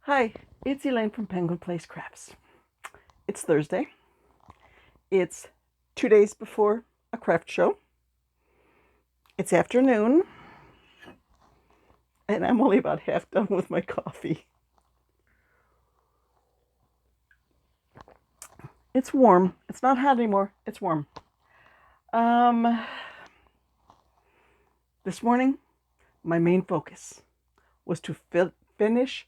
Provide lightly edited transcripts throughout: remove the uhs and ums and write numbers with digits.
Hi, it's Elaine from Penguin Place Crafts. It's Thursday. It's 2 days before a craft show. It's afternoon, and I'm only about half done with my coffee. It's warm. It's not hot anymore. It's warm. This morning, my main focus was to finish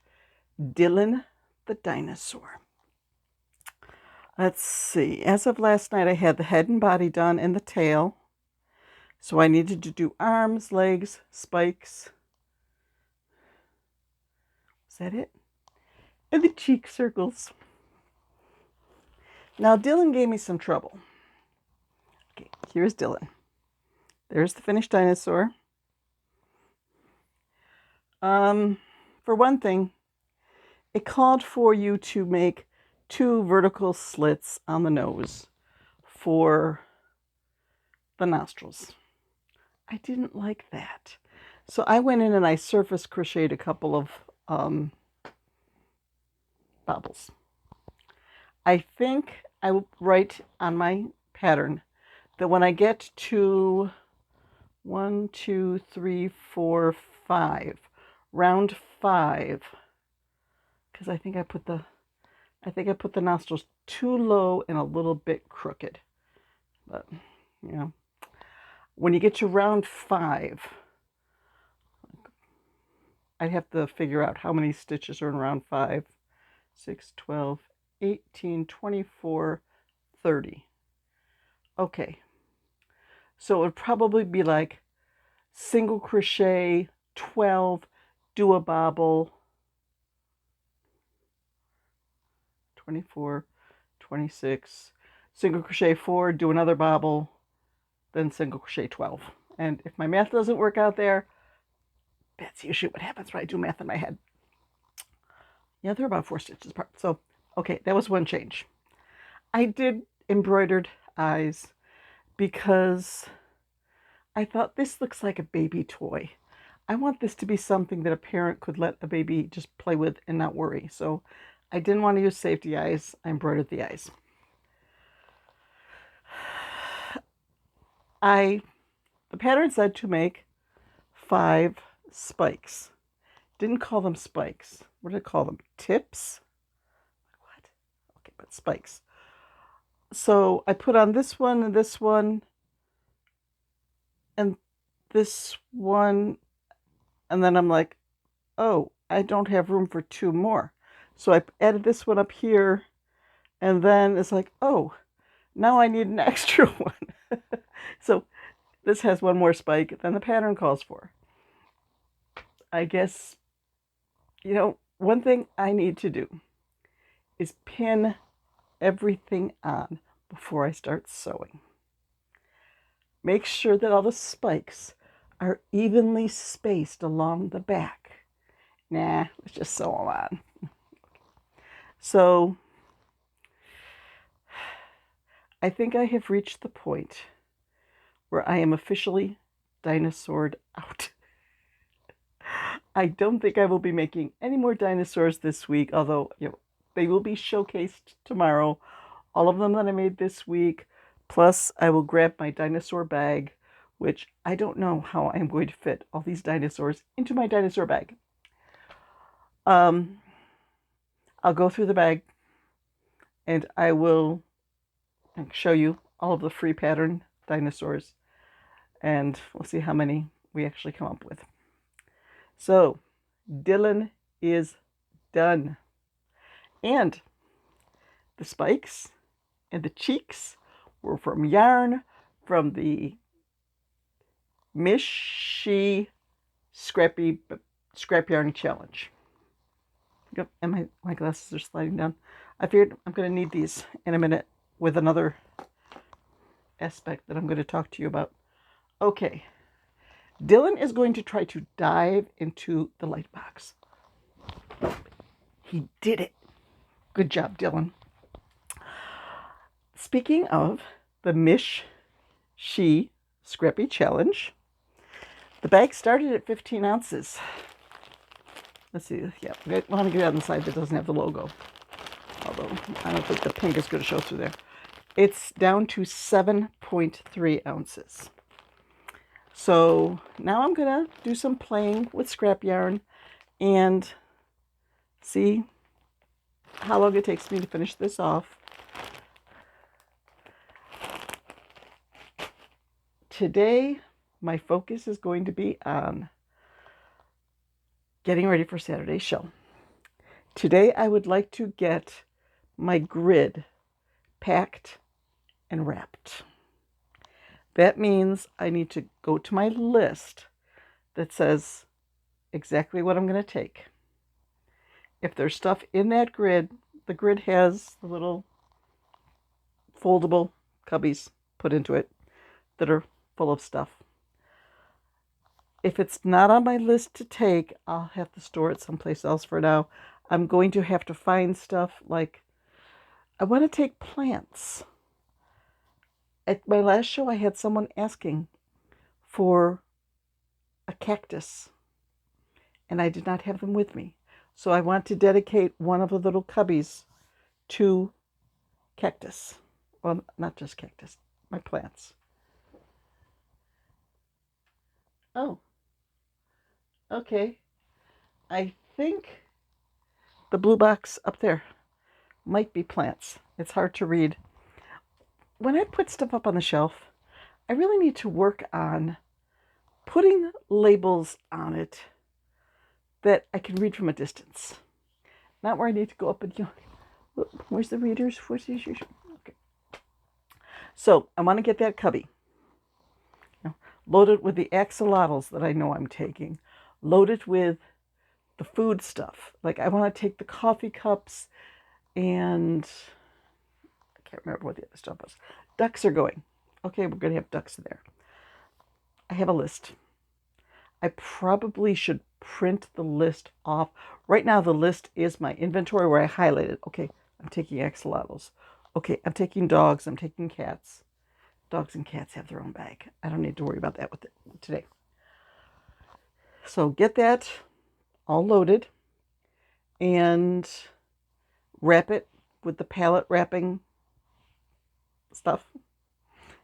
Dylan the dinosaur. Let's see. As of last night, I had the head and body done and the tail. So I needed to do arms, legs, spikes. Is that it? And the cheek circles. Now, Dylan gave me some trouble. Okay, here's Dylan. There's the finished dinosaur. For one thing, it called for you to make 2 vertical slits on the nose for the nostrils. I didn't like that. So I went in and I surface crocheted a couple of bobbles. I think I will write on my pattern that when I get to 1, 2, 3, 4, 5, round 5, because I think I put the nostrils too low and a little bit crooked. But when you get to round 5, I'd have to figure out how many stitches are in round 5. 6, 12, 18, 24, 30. Okay. So it would probably be like single crochet 12, do a bobble 24, 26, single crochet 4, do another bobble, then single crochet 12. And if my math doesn't work out there, that's usually what happens when I do math in my head. Yeah, they're about 4 stitches apart. So, okay, that was one change. I did embroidered eyes because I thought this looks like a baby toy. I want this to be something that a parent could let a baby just play with and not worry. So I didn't want to use safety eyes. I embroidered the eyes. The pattern said to make 5 spikes. Didn't call them spikes. What did I call them? Tips? What? Okay, but spikes. So I put on this one and this one and this one, and then I'm like, oh, I don't have room for 2 more. So I added this one up here, and then it's like, oh, now I need an extra one. So this has 1 more spike than the pattern calls for. I guess, one thing I need to do is pin everything on before I start sewing. Make sure that all the spikes are evenly spaced along the back. Nah, let's just sew them on. So I think I have reached the point where I am officially dinosaured out. I don't think I will be making any more dinosaurs this week, although they will be showcased tomorrow. All of them that I made this week. Plus, I will grab my dinosaur bag, which I don't know how I'm going to fit all these dinosaurs into my dinosaur bag. I'll go through the bag and I will show you all of the free pattern dinosaurs, and we'll see how many we actually come up with. So, Dylan is done. And the spikes and the cheeks were from yarn from the Mishy Scrap Yarn Challenge. Yep, and my glasses are sliding down. I figured I'm going to need these in a minute with another aspect that I'm going to talk to you about. Okay. Dylan is going to try to dive into the light box. He did it. Good job, Dylan. Speaking of the Mishy Scrappy Challenge, the bag started at 15 ounces. Let's see. Yeah, I want to get it on the side that doesn't have the logo. Although I don't think the pink is going to show through there. It's down to 7.3 ounces. So now I'm going to do some playing with scrap yarn and see how long it takes me to finish this off. Today, my focus is going to be on getting ready for Saturday's show. Today, I would like to get my grid packed and wrapped. That means I need to go to my list that says exactly what I'm going to take. If there's stuff in that grid, the grid has the little foldable cubbies put into it that are full of stuff. If it's not on my list to take, I'll have to store it someplace else for now. I'm going to have to find stuff like, I want to take plants. At my last show, I had someone asking for a cactus, and I did not have them with me. So I want to dedicate one of the little cubbies to cactus. Well, not just cactus, my plants. Oh, okay. I think the blue box up there might be plants. It's hard to read. When I put stuff up on the shelf, I really need to work on putting labels on it that I can read from a distance. Not where I need to go up and, where's the readers? Okay. So I want to get that cubby. Load it with the axolotls that I know I'm taking. Load it with the food stuff. Like I want to take the coffee cups and I can't remember what the other stuff was. Ducks are going. Okay, we're going to have ducks in there. I have a list. I probably should print the list off. Right now the list is my inventory where I highlighted. Okay, I'm taking axolotls. Okay, I'm taking dogs. I'm taking cats. Dogs and cats have their own bag. I don't need to worry about that with it today. So get that all loaded and wrap it with the pallet wrapping stuff.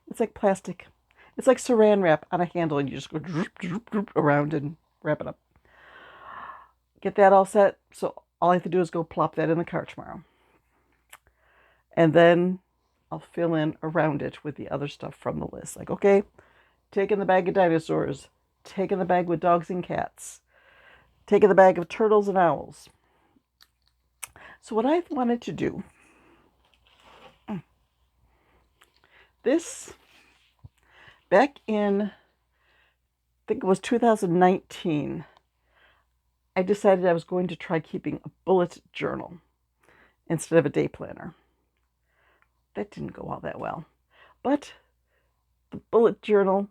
It's like plastic. It's like saran wrap on a handle, and you just go droop, droop, droop around and wrap it up. Get that all set. So all I have to do is go plop that in the car tomorrow. And then I'll fill in around it with the other stuff from the list. Like, okay, taking the bag of dinosaurs, taking the bag with dogs and cats, taking the bag of turtles and owls. So what I wanted to do, this, back in, I think it was 2019, I decided I was going to try keeping a bullet journal instead of a day planner. That didn't go all that well. But the bullet journal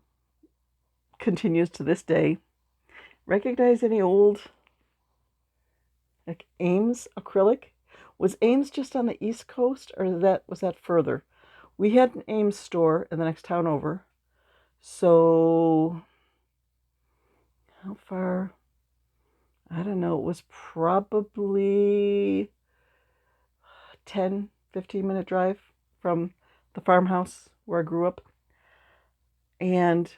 continues to this day. Recognize any old, like Ames acrylic? Was Ames just on the East Coast, or was that further? We had an Ames store in the next town over. So, how far? I don't know. It was probably 10, 15-minute drive from the farmhouse where I grew up. And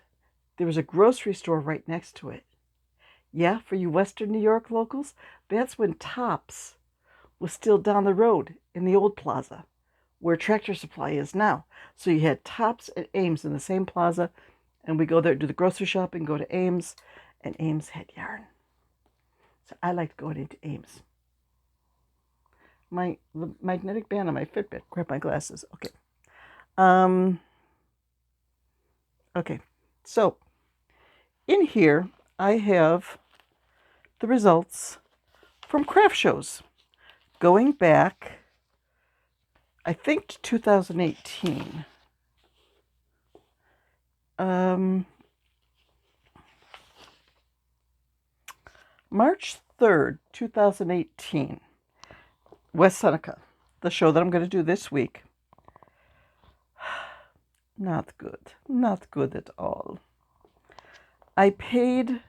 there was a grocery store right next to it. Yeah, for you Western New York locals, that's when Tops was still down the road in the old plaza where Tractor Supply is now. So you had Tops and Ames in the same plaza, and we go there, do the grocery shopping, go to Ames, and Ames had yarn. So I liked going into Ames. The magnetic band on my Fitbit. Grab my glasses. Okay. Okay. So in here, I have the results from craft shows going back, I think, to 2018. March 3rd, 2018. West Seneca, the show that I'm going to do this week. Not good. Not good at all. I paid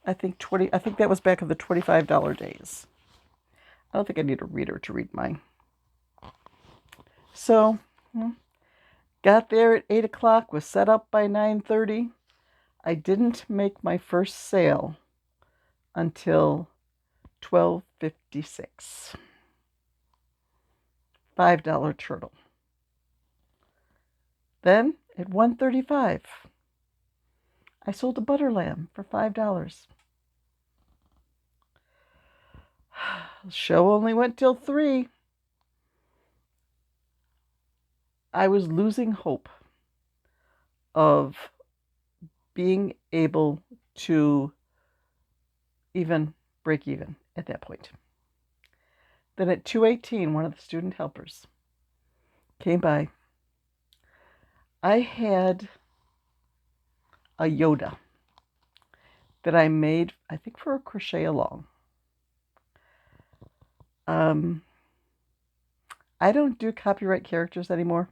I think that was back in the $25 days. I don't think I need a reader to read mine. So, got there at 8 o'clock, was set up by 9:30. I didn't make my first sale until 12:56. $5 turtle. Then at 1:35, I sold a butter lamb for $5. The show only went till 3. I was losing hope of being able to even break even at that point. Then at 2:18, one of the student helpers came by. I had a Yoda that I made, I think, for a crochet along. I don't do copyright characters anymore,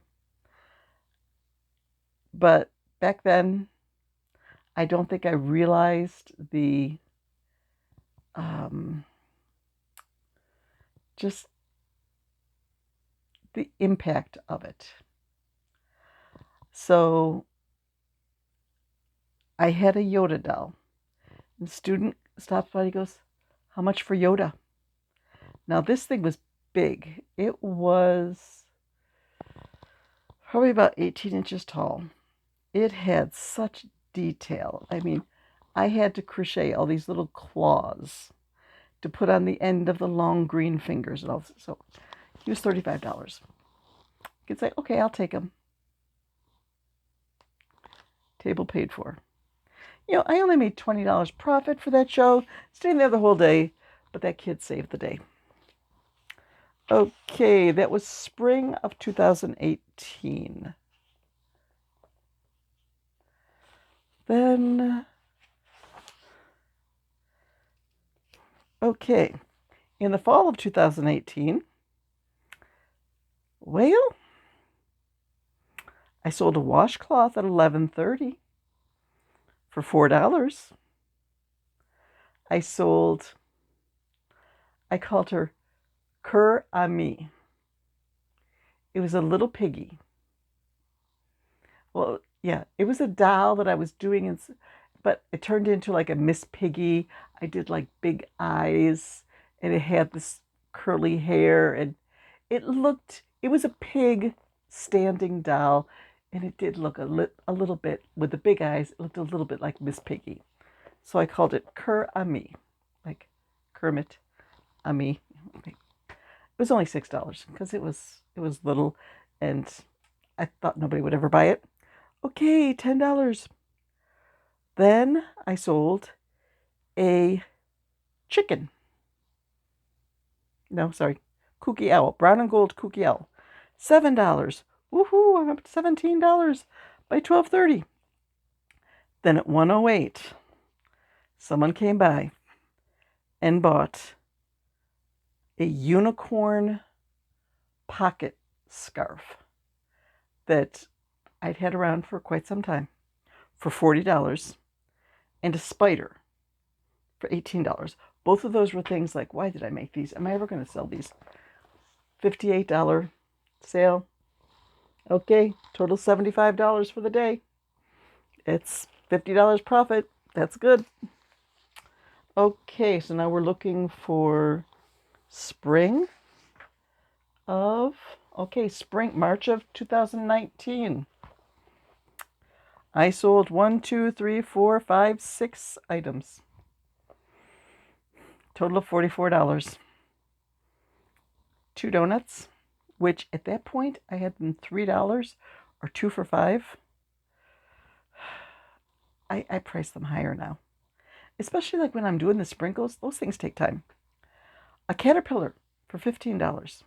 but back then, I don't think I realized the just the impact of it. So I had a Yoda doll. The student stops by and he goes, "How much for Yoda?" Now this thing was big. It was probably about 18 inches tall. It had such detail. I mean, I had to crochet all these little claws to put on the end of the long green fingers and all this. So he was $35. You could say, okay, I'll take him. Table paid for. I only made $20 profit for that show, staying there the whole day, but that kid saved the day. Okay, that was spring of 2018. Then, okay, in the fall of 2018, well, I sold a washcloth at 11:30 for $4. I called her Grammie. It was a little piggy. Well, yeah, it was a doll that I was doing, but it turned into like a Miss Piggy. I did like big eyes, and it had this curly hair, and it was a pig standing doll, and it did look a little bit, with the big eyes, it looked a little bit like Miss Piggy. So I called it Grammie, like Kermit, Ami. It was only $6 because it was little, and I thought nobody would ever buy it. Okay, $10. Then I sold a chicken. No, sorry, kooky owl, brown and gold kooky owl. $7. Woohoo, I'm up to $17 by 12:30. Then at 1:08, someone came by and bought a unicorn pocket scarf that I'd had around for quite some time for $40, and a spider for $18. Both of those were things like, why did I make these? Am I ever going to sell these? $58 sale. Okay, total $75 for the day. It's $50 profit. That's good. Okay, so now we're looking for spring, March of 2019. I sold 6 items. Total of $44. 2 donuts, which at that point I had them $3 or 2 for $5. I price them higher now, especially like when I'm doing the sprinkles. Those things take time. A caterpillar for $15.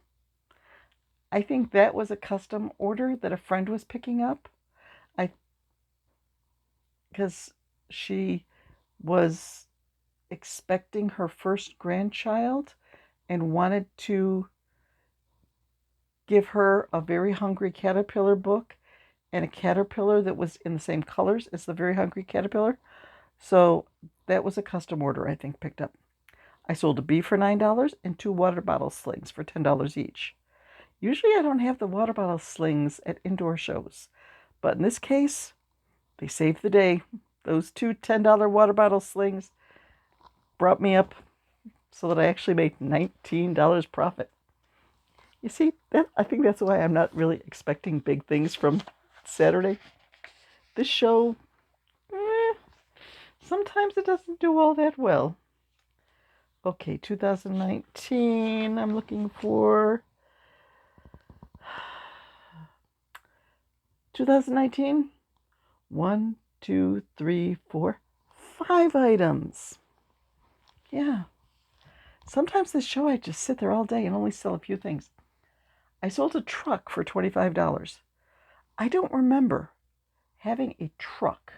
I think that was a custom order that a friend was picking up. Because she was expecting her first grandchild and wanted to give her a Very Hungry Caterpillar book and a caterpillar that was in the same colors as the Very Hungry Caterpillar. So that was a custom order, I think, picked up. I sold a bee for $9 and 2 water bottle slings for $10 each. Usually I don't have the water bottle slings at indoor shows, but in this case, they saved the day. Those two $10 water bottle slings brought me up so that I actually made $19 profit. You see, I think that's why I'm not really expecting big things from Saturday. This show, sometimes it doesn't do all that well. Okay, 2019, I'm looking for 2019. 1, 2, 3, 4, 5 items. Yeah. Sometimes this show, I just sit there all day and only sell a few things. I sold a truck for $25. I don't remember having a truck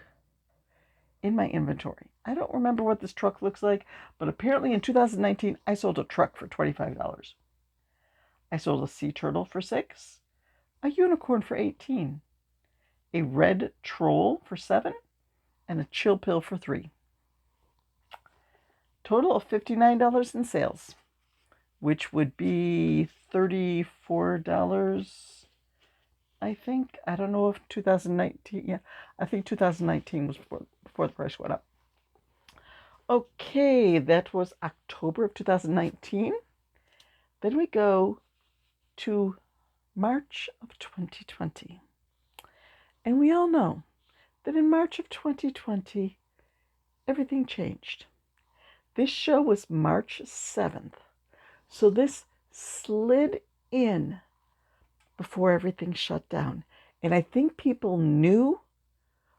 in my inventory. I don't remember what this truck looks like, but apparently in 2019, I sold a truck for $25. I sold a sea turtle for $6, a unicorn for $18, a red troll for $7, and a chill pill for $3. Total of $59 in sales, which would be $34, I think. I don't know if 2019, yeah, I think 2019 was before the price went up. Okay, that was October of 2019. Then we go to March of 2020. And we all know that in March of 2020, everything changed. This show was March 7th. So this slid in before everything shut down. And I think people knew,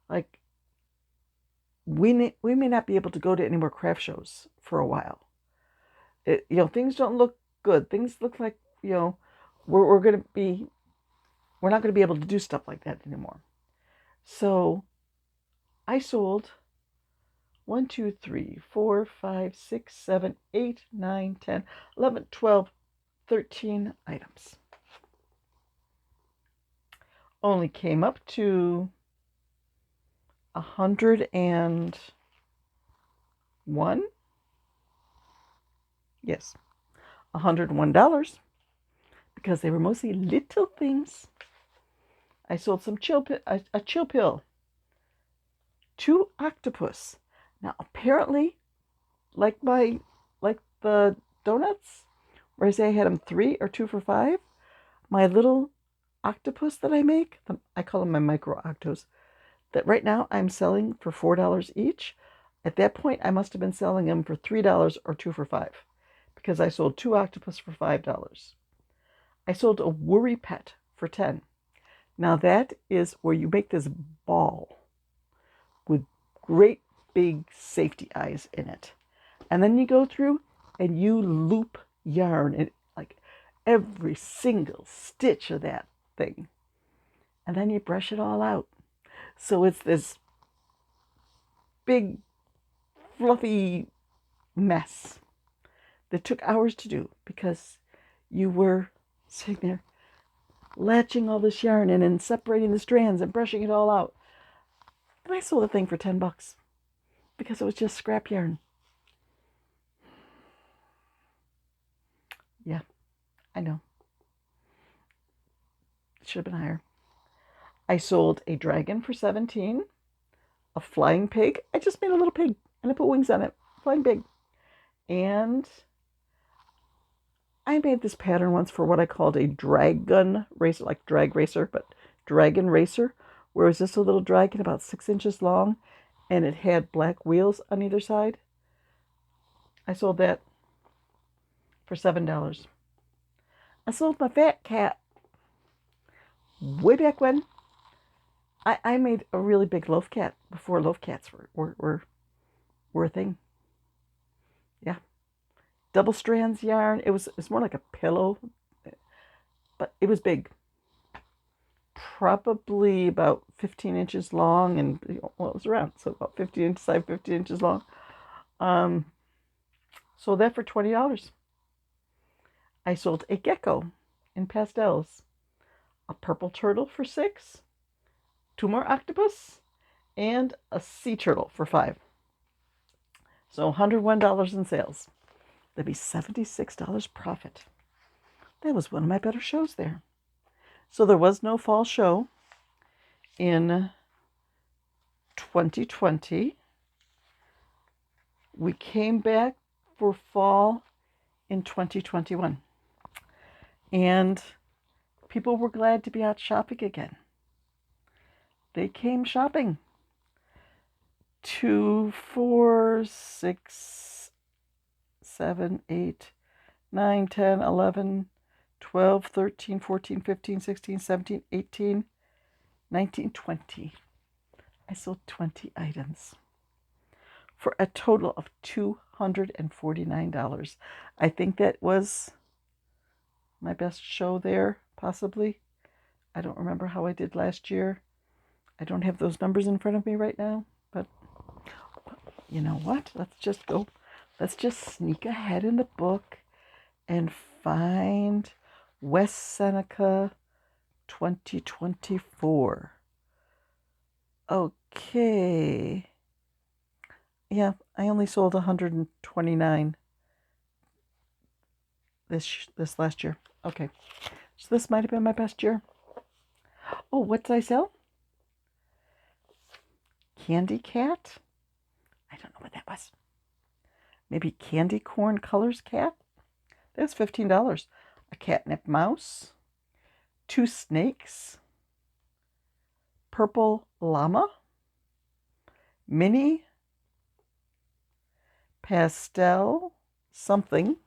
like, we may not be able to go to any more craft shows for a while. Things don't look good. Things look like, we're not going to be able to do stuff like that anymore. So I sold 1, 2, 3, 4, 5, 6, 7, 8, 9, 10, 11, 12, 13 items. Only came up to $101. Yes, $101 because they were mostly little things. I sold some a chill pill, 2 octopus. Now apparently, like the donuts, where I say I had them 3 or 2 for $5, my little octopus that I make, I call them my micro octos, that right now I'm selling for $4 each. At that point, I must have been selling them for $3 or 2 for $5, because I sold 2 octopus for $5. I sold a worry pet for $10. Now that is where you make this ball with great big safety eyes in it. And then you go through and you loop yarn in like every single stitch of that thing. And then you brush it all out. So it's this big, fluffy mess that took hours to do because you were sitting there latching all this yarn in and separating the strands and brushing it all out. And I sold the thing for $10 because it was just scrap yarn. Yeah, I know. It should have been higher. I sold a dragon for $17, a flying pig. I just made a little pig and I put wings on it. Flying pig. And I made this pattern once for what I called a dragon racer, like drag racer, but dragon racer, where it was just a little dragon about 6 inches long and it had black wheels on either side. I sold that for $7. I sold my fat cat way back when. I made a really big loaf cat before loaf cats were a thing. Yeah. Double strands yarn. It's more like a pillow, but it was big. Probably about 15 inches long, and it was around, so about 15 inches side, 15 inches long. Sold that for $20. I sold a gecko in pastels, a purple turtle for $6, 2 more octopus, and a sea turtle for $5. So $101 in sales. That'd be $76 profit. That was one of my better shows there. So there was no fall show in 2020. We came back for fall in 2021. And people were glad to be out shopping again. They came shopping. 2, 4, 6, 7, 8, 9, 10, 11, 12, 13, 14, 15, 16, 17, 18, 19, 20. I sold 20 items for a total of $249. I think that was my best show there, possibly. I don't remember how I did last year. I don't have those numbers in front of me right now, but you know what? Let's just sneak ahead in the book and find West Seneca 2024. Okay. Yeah, I only sold 129 this last year. Okay. So this might have been my best year. Oh, what did I sell? Candy Cat? I don't know what that was. Maybe Candy Corn Colors Cat? That was $15. A catnip mouse. 2 snakes. Purple llama. Mini pastel something.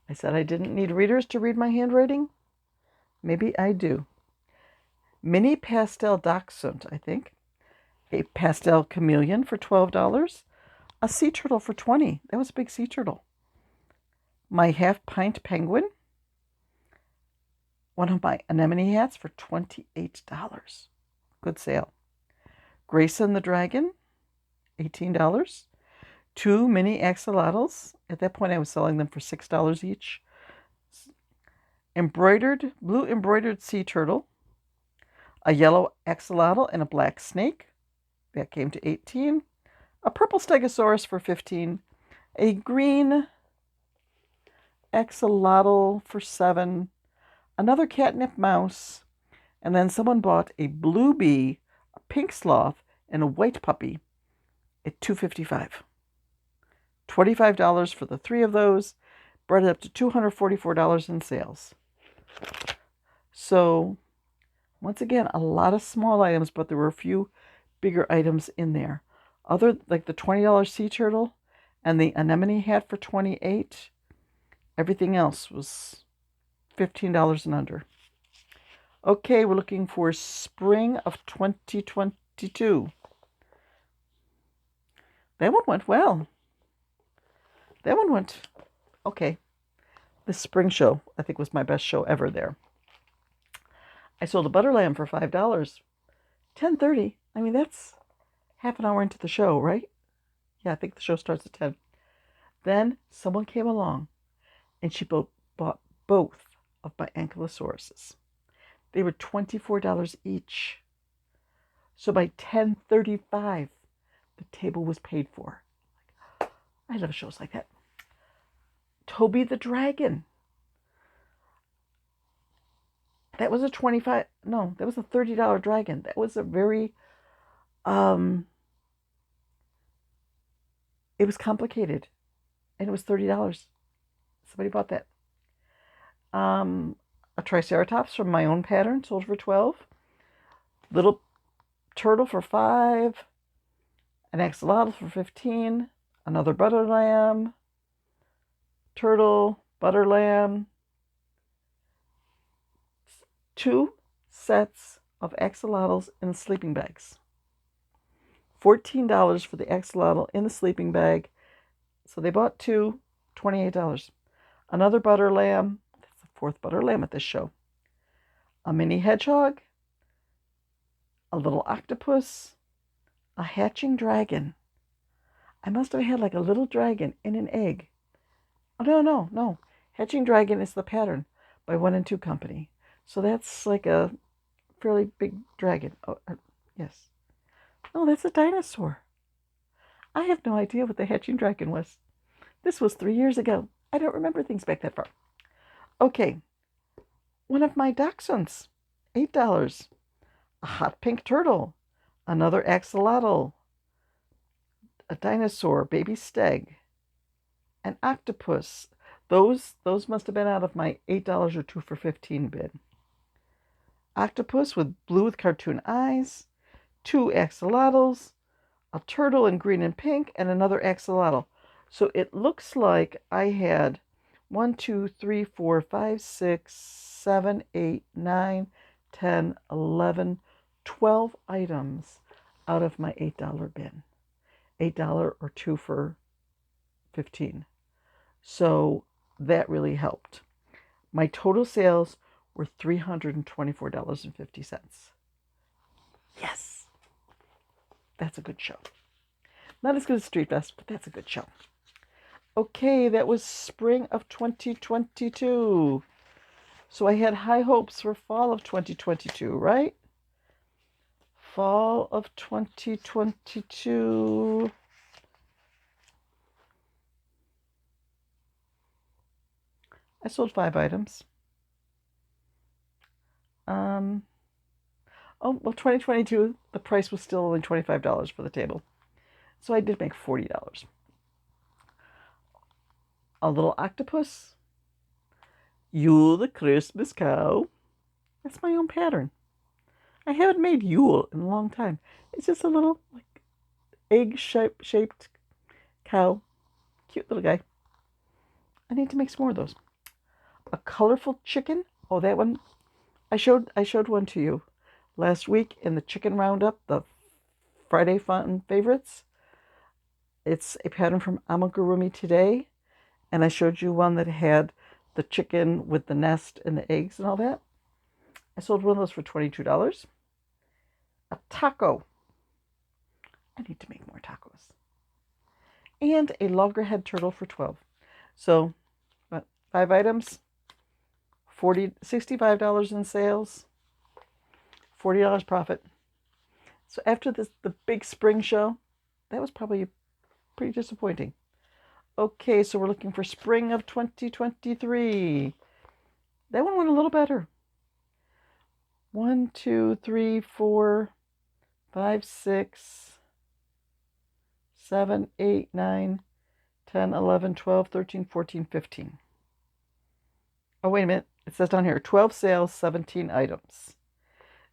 I said I didn't need readers to read my handwriting. Maybe I do. Mini pastel dachshund, I think. A pastel chameleon for $12. A sea turtle for $20. That was a big sea turtle. My half-pint penguin. One of my anemone hats for $28. Good sale. Grayson the dragon, $18. 2 mini axolotls. At that point, I was selling them for $6 each. Blue embroidered sea turtle. A yellow axolotl and a black snake. That came to $18. A purple stegosaurus for $15. A green axolotl for $7. Another catnip mouse. And then someone bought a blue bee, a pink sloth, and a white puppy at $2.55. $25 for the 3 of those, brought it up to $244 in sales. So, once again, a lot of small items, but there were a few bigger items in there. Like the $20 sea turtle and the anemone hat for $28. Everything else was $15 and under. Okay, we're looking for spring of 2022. That one went well. That one went okay. The spring show, I think, was my best show ever there. I sold a butter lamb for $5. 10:30. I mean, that's half an hour into the show, right? Yeah, I think the show starts at 10. Then someone came along, and she bought both of my ankylosauruses. They were $24 each. So by 10:35, the table was paid for. I love shows like that. Toby the Dragon. That was a $30 dragon. That was a very, it was complicated. And it was $30. Somebody bought that. A Triceratops from my own pattern, sold for $12. Little turtle for $5. An axolotl for $15. Another butter lamb. Turtle, butter lamb. 2 sets of axolotls in sleeping bags. $14 for the axolotl in the sleeping bag. So they bought 2, $28. Another butter lamb. That's the 4th butter lamb at this show. A mini hedgehog. A little octopus. A hatching dragon. I must have had like a little dragon in an egg. Oh, no. Hatching dragon is the pattern by 1 and 2 Company. So that's like a fairly big dragon. Oh, yes. Oh, that's a dinosaur. I have no idea what the Hatching Dragon was. This was 3 years ago. I don't remember things back that far. Okay, one of my dachshunds, $8. A hot pink turtle, another axolotl, a dinosaur, baby stag, an octopus. Those must have been out of my $8 or 2 for 15 bid. Octopus with blue with cartoon eyes, 2 axolotls, a turtle in green and pink, and another axolotl. So it looks like I had 1, 2, 3, 4, 5, 6, 7, 8, 9, 10, 11, 12 items out of my $8 bin. $8 or 2 for 15. So that really helped. My total sales were $324.50. Yes, that's a good show. Not as good as Street Fest, but that's a good show. Okay, that was spring of 2022. So I had high hopes for fall of 2022, right? Fall of 2022. I sold 5 items. Oh, well, 2022, the price was still only $25 for the table. So I did make $40. A little octopus. Yule the Christmas cow. That's my own pattern. I haven't made Yule in a long time. It's just a little like egg-shaped cow. Cute little guy. I need to make some more of those. A colorful chicken. Oh, that one. I showed one to you last week in the chicken roundup, the Friday Fun favorites. It's a pattern from Amigurumi Today, and I showed you one that had the chicken with the nest and the eggs and all that. I sold one of those for $22. A taco. I need to make more tacos. And a loggerhead turtle for $12. So, what, 5 items, $65 in sales, $40 profit. So after the big spring show, that was probably pretty disappointing. Okay, so we're looking for spring of 2023. That one went a little better. 1, 2, 3, 4, 5, 6, 7, 8, 9, 10, 11, 12, 13, 14, 15. Oh, wait a minute. It says down here, 12 sales, 17 items.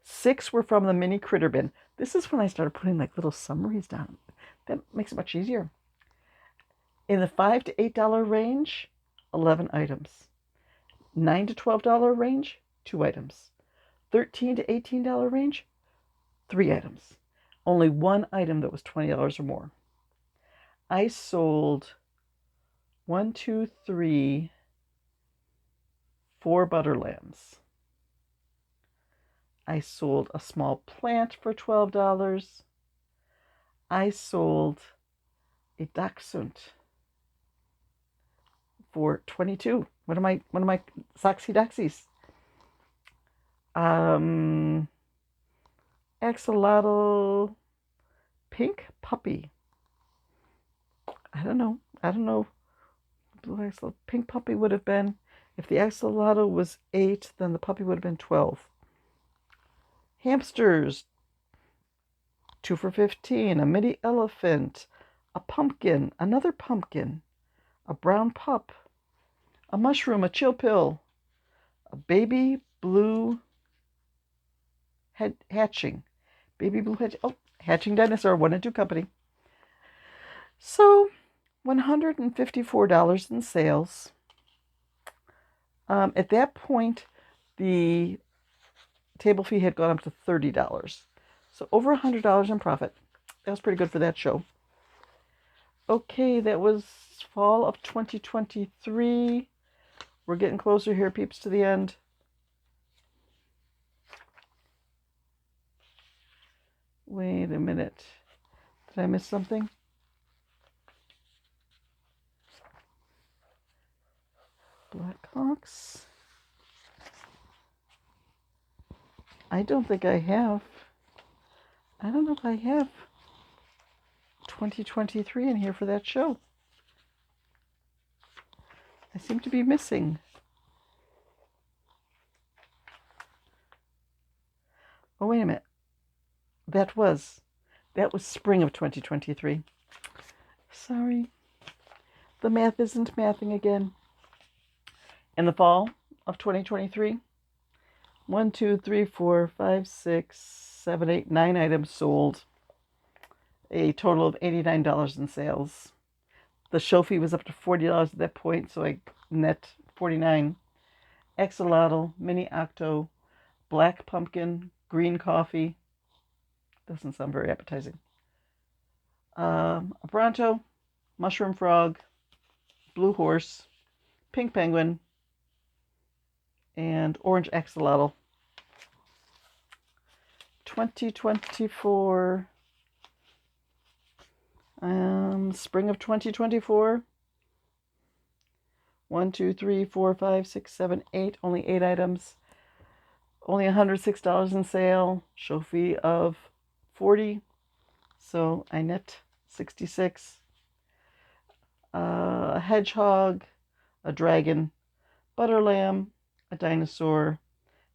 6 were from the mini critter bin. This is when I started putting like little summaries down. That makes it much easier. In the $5 to $8 range, 11 items. $9 to $12 range, 2 items. $13 to $18 range, 3 items. Only 1 item that was $20 or more. I sold 1, 2, 3, 4 butter lambs. I sold a small plant for $12. I sold a dachshund for $22. One of my Soxy Doxies. Axolotl pink puppy. I don't know. The pink puppy would have been, if the axolotl was 8, then the puppy would have been 12. Hamsters, 2 for 15. A mini elephant, a pumpkin, another pumpkin, a brown pup, a mushroom, a chill pill, a baby blue hatching. Baby blue hatching. Oh, hatching dinosaur, 1 and 2 company. So, $154 in sales. At that point, the table fee had gone up to $30. So over $100 in profit. That was pretty good for that show. Okay, that was fall of 2023. We're getting closer here, peeps, to the end. Wait a minute. Did I miss something? Blackhawks. I don't think I have. I don't know if I have 2023 in here for that show. I seem to be missing. Oh, wait a minute. That was spring of 2023. Sorry. The math isn't mathing again. In the fall of 2023, 1, 2, 3, 4, 5, 6, 7, 8, 9 items sold. A total of $89 in sales. The show fee was up to $40 at that point, so I net $49. Axolotl, mini octo, black pumpkin, green coffee. Doesn't sound very appetizing. A Bronto, mushroom frog, blue horse, pink penguin, and orange axolotl. 2024, spring of 2024. 1, 2, 3, 4, 5, 6, 7, 8. Only 8 items. Only $106 in sale. Show fee of $40. So I net $66. A hedgehog, a dragon, butter lamb, a dinosaur,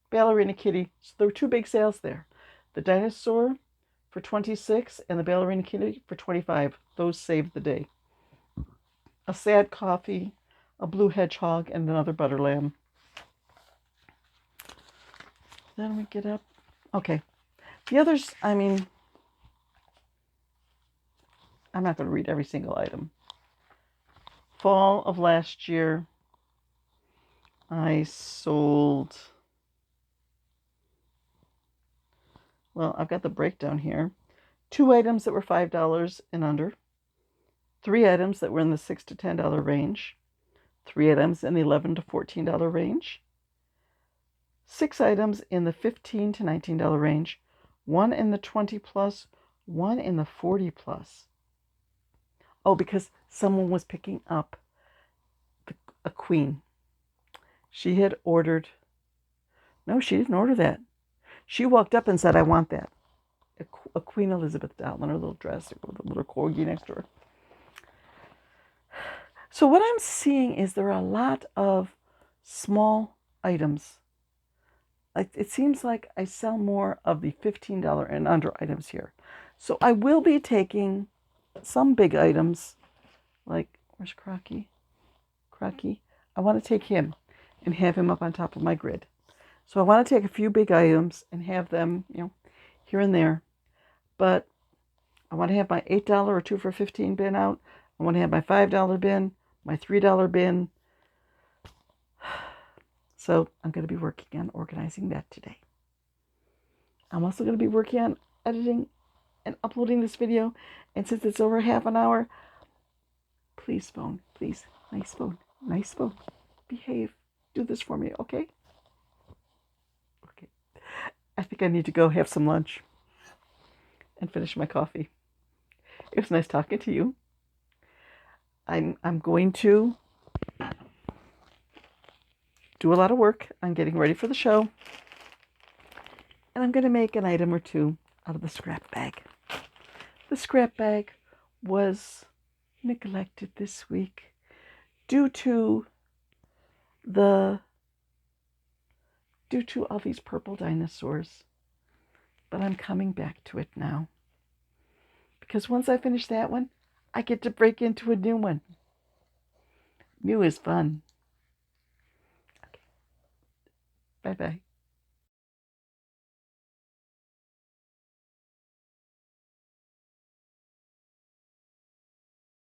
ballerina kitty. So there were 2 big sales there. The dinosaur for $26 and the ballerina kitty for $25. Those saved the day. A sad coffee, a blue hedgehog, and another butter lamb. Then we get up. Okay. The others, I mean, I'm not going to read every single item. Fall of last year, I sold, well, I've got the breakdown here. 2 items that were $5 and under. 3 items that were in the $6 to $10 range. 3 items in the $11 to $14 range. 6 items in the $15 to $19 range. 1 in the 20 plus. 1 in the 40 plus. Oh, because someone was picking up a queen. She had ordered. No, she didn't order that. She walked up and said, I want that. A Queen Elizabeth doll in her little dress with a little corgi next to her. So what I'm seeing is there are a lot of small items. It seems like I sell more of the $15 and under items here. So I will be taking some big items, like, where's Crocky? Crocky. I want to take him and have him up on top of my grid. So I want to take a few big items and have them, here and there. But I want to have my $8 or 2 for $15 bin out. I want to have my $5 bin, my $3 bin. So I'm going to be working on organizing that today. I'm also going to be working on editing and uploading this video. And since it's over half an hour, please phone, please, nice phone, behave. Do this for me, okay? Okay. I think I need to go have some lunch and finish my coffee. It was nice talking to you. I'm going to do a lot of work on getting ready for the show. And I'm going to make an item or 2 out of the scrap bag. The scrap bag was neglected this week due to all these purple dinosaurs. But I'm coming back to it now. Because once I finish that one, I get to break into a new one. New is fun. Okay. Bye-bye.